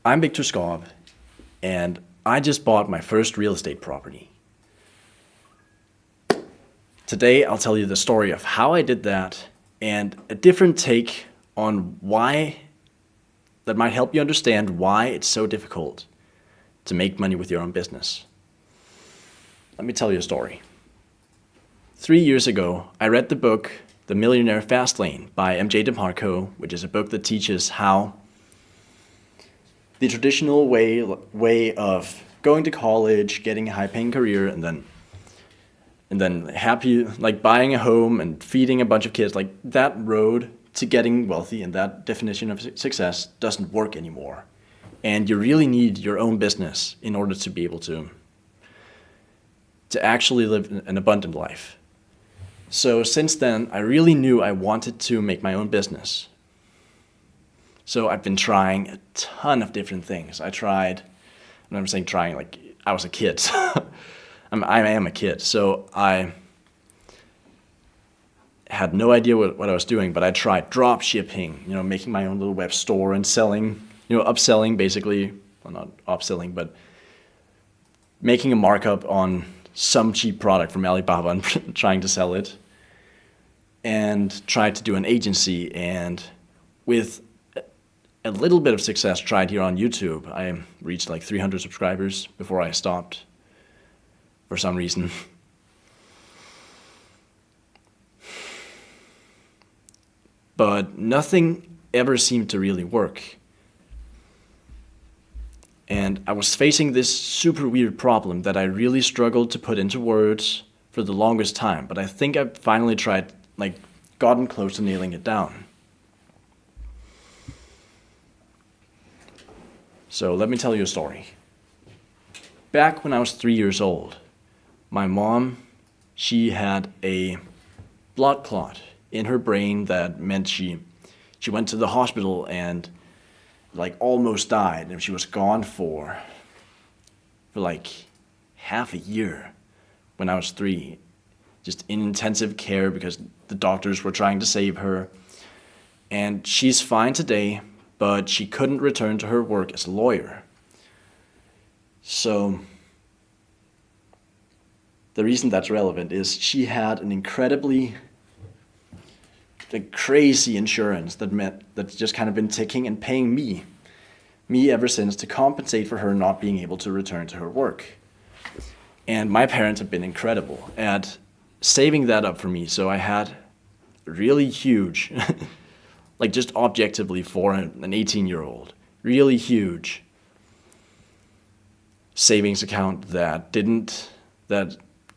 I'm Victor Skov, and I just bought my first real estate property. Today, I'll tell you the story of how I did that and a different take on why that might help you understand why it's so difficult to make money with your own business. Let me tell you a story. 3 years ago, I read the book The Millionaire Fastlane by MJ DeMarco, which is a book that teaches how the traditional way of going to college, getting a high-paying career, and then happy, like buying a home and feeding a bunch of kids, like that road to getting wealthy and that definition of success doesn't work anymore. And you really need your own business in order to be able to actually live an abundant life. So since then, I really knew I wanted to make my own business. So I've been trying a ton of different things. I tried, and I'm saying trying like I was a kid. I am a kid, so I had no idea what I was doing, but I tried drop shipping, making my own little web store and selling, upselling basically, well, not upselling, but making a markup on some cheap product from Alibaba and trying to sell it, and tried to do an agency, and with a little bit of success tried here on YouTube. I reached like 300 subscribers before I stopped for some reason. But nothing ever seemed to really work. And I was facing this super weird problem that I really struggled to put into words for the longest time, but I think I finally tried, gotten close to nailing it down. So let me tell you a story. Back when I was 3 years old, my mom, she had a blood clot in her brain that meant she went to the hospital and almost died, and she was gone for half a year when I was 3, just in intensive care because the doctors were trying to save her. And she's fine today, but she couldn't return to her work as a lawyer. So the reason that's relevant is she had an incredibly crazy insurance that's just kind of been ticking and paying me ever since to compensate for her not being able to return to her work. And my parents have been incredible at saving that up for me. So I had really huge, just objectively for an 18-year-old, really huge savings account that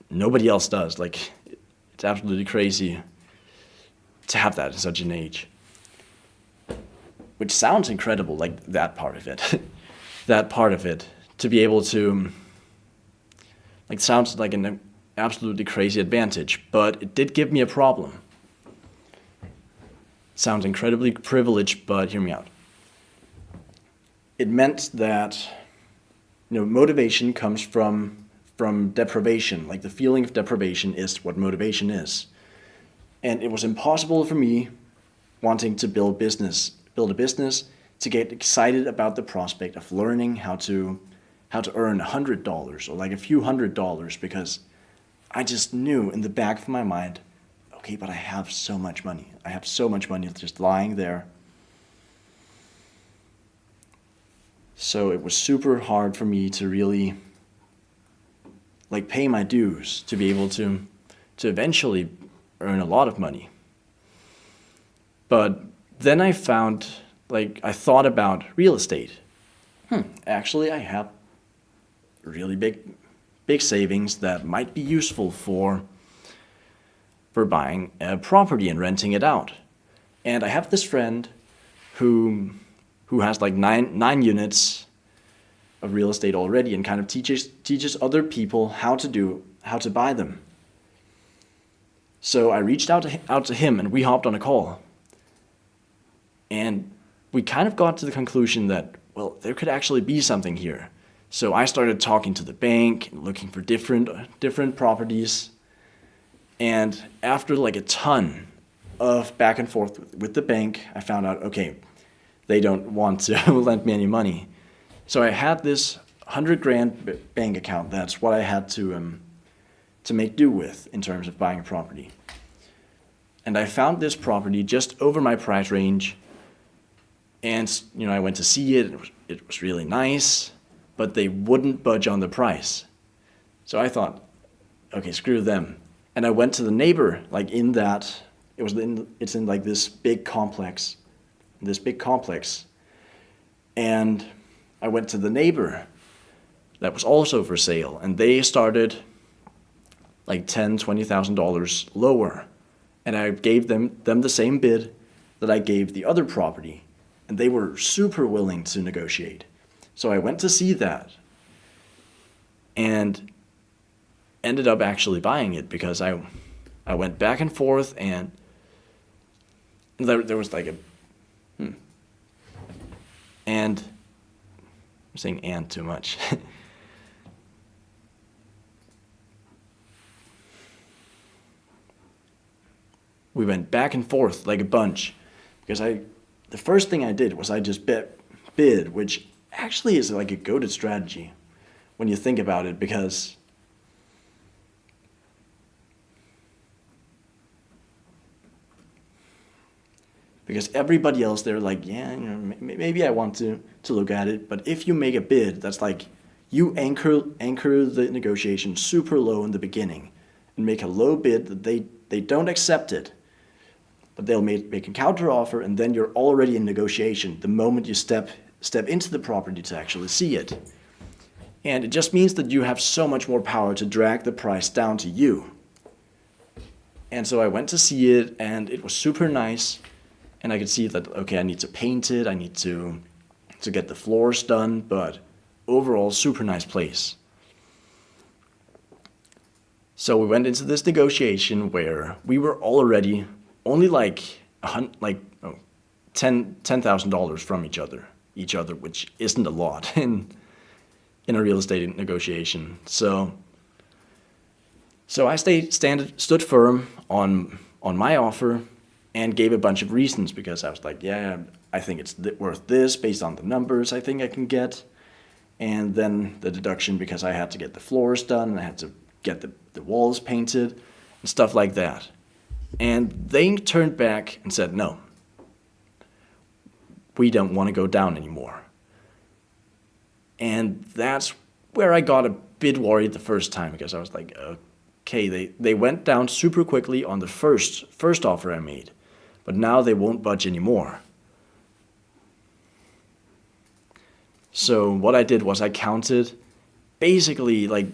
nobody else does. It's absolutely crazy to have that at such an age. Which sounds incredible, that part of it. That part of it, to be able to, sounds like an absolutely crazy advantage, but it did give me a problem. Sounds incredibly privileged, but hear me out. It meant that, motivation comes from deprivation. The feeling of deprivation is what motivation is. And it was impossible for me, wanting to build a business, to get excited about the prospect of learning how to earn $100 or a few $100s, because I just knew in the back of my mind, okay, but I have so much money. I have so much money just lying there. So it was super hard for me to really pay my dues to be able to eventually earn a lot of money. But then I found, I thought about real estate. Actually, I have really big savings that might be useful for buying a property and renting it out. And I have this friend who has nine units of real estate already and kind of teaches other people how to buy them. So I reached out to him and we hopped on a call. And we kind of got to the conclusion that, well, there could actually be something here. So I started talking to the bank and looking for different properties. And after a ton of back and forth with the bank, I found out, okay, they don't want to lend me any money. So I had this 100 grand bank account. That's what I had to make do with in terms of buying a property. And I found this property just over my price range. And I went to see it. It was really nice, but they wouldn't budge on the price. So I thought, okay, screw them. And I went to the neighbor, like it's in like this big complex. And I went to the neighbor that was also for sale, and they started like $10,000-$20,000 lower. And I gave them the same bid that I gave the other property, and they were super willing to negotiate. So I went to see that and ended up actually buying it because I went back and forth, and there was like and I'm saying "and" too much. We went back and forth like a bunch because the first thing I did was I just bid, which actually is like a goated strategy when you think about it, because everybody else, they're like, yeah, maybe I want to look at it. But if you make a bid, that's like you anchor the negotiation super low in the beginning and make a low bid that they don't accept it, but they'll make a counter offer, and then you're already in negotiation the moment you step into the property to actually see it. And it just means that you have so much more power to drag the price down to you. And so I went to see it, and it was super nice. And I could see that, okay, I need to paint it, I need to get the floors done, but overall, super nice place. So we went into this negotiation where we were already only like $10,000 from each other, which isn't a lot in a real estate negotiation. So I stood firm on my offer and gave a bunch of reasons, because I was like, yeah, I think it's worth this based on the numbers I think I can get. And then the deduction because I had to get the floors done and I had to get the walls painted and stuff like that. And they turned back and said, no, we don't want to go down anymore. And that's where I got a bit worried the first time, because I was like, okay, they went down super quickly on the first offer I made, but now they won't budge anymore. So what I did was I counted basically like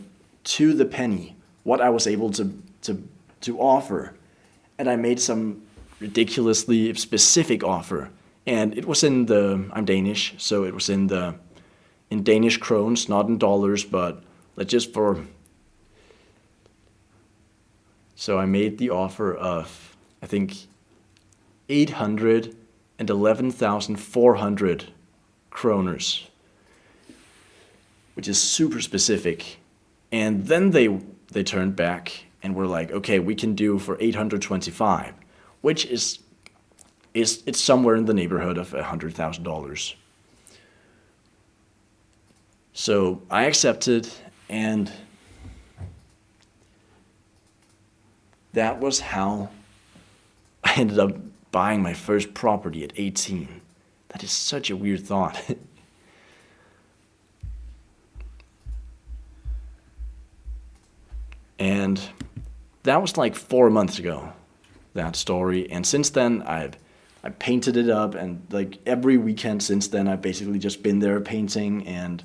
to the penny what I was able to offer. And I made some ridiculously specific offer. And it was I'm Danish, so it was in Danish krones, not in dollars, but so I made the offer of, I think, 811,400 kroners, which is super specific. And then they turned back and were like, okay, we can do for 825, which is it's somewhere in the neighborhood of $100,000. So I accepted, and that was how I ended up buying my first property at 18. That is such a weird thought. And that was like 4 months ago, that story. And since then, I painted it up, and like every weekend since then, I've basically just been there painting and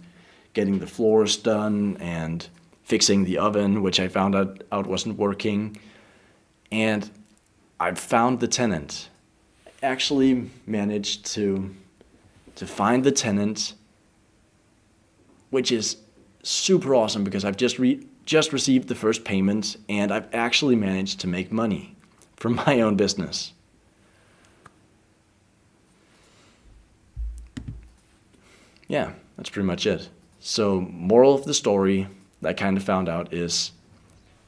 getting the floors done and fixing the oven, which I found out wasn't working. And I found the tenant. I actually managed to find the tenant, which is super awesome, because I've just received the first payment, and I've actually managed to make money from my own business. Yeah, that's pretty much it. So, moral of the story that I kind of found out is,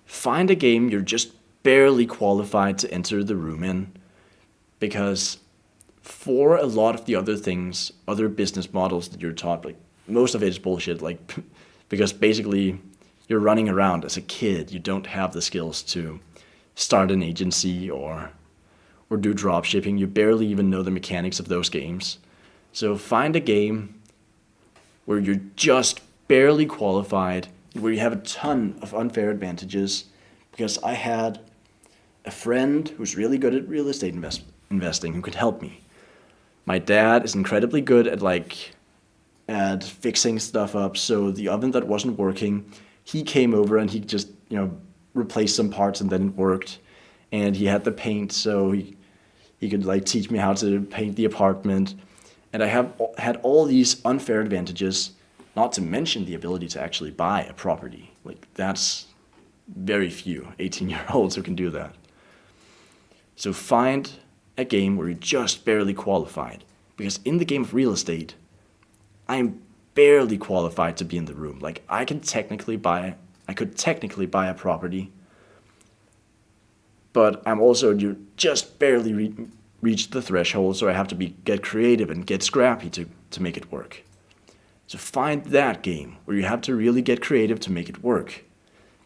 find a game you're just barely qualified to enter the room in, because for a lot of the other things, other business models that you're taught, like most of it is bullshit. Like, because basically you're running around as a kid. You don't have the skills to start an agency or do drop shipping. You barely even know the mechanics of those games. So find a game where you're just barely qualified, where you have a ton of unfair advantages. Because I had a friend who's really good at real estate investing who could help me. My dad is incredibly good at fixing stuff up. So the oven that wasn't working, he came over and he just, replaced some parts and then it worked. And he had the paint, so he could teach me how to paint the apartment. And I had all these unfair advantages, not to mention the ability to actually buy a property. That's very few 18-year-olds who can do that. So find a game where you're just barely qualified. Because in the game of real estate, I am barely qualified to be in the room. I could technically buy a property, but you just barely reach the threshold, so I have to get creative and get scrappy to make it work. So find that game where you have to really get creative to make it work,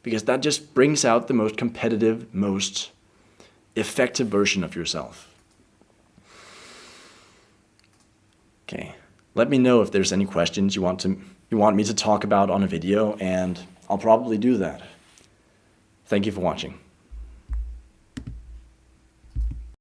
because that just brings out the most competitive, most effective version of yourself. Okay, let me know if there's any questions you want me to talk about on a video, and I'll probably do that. Thank you for watching.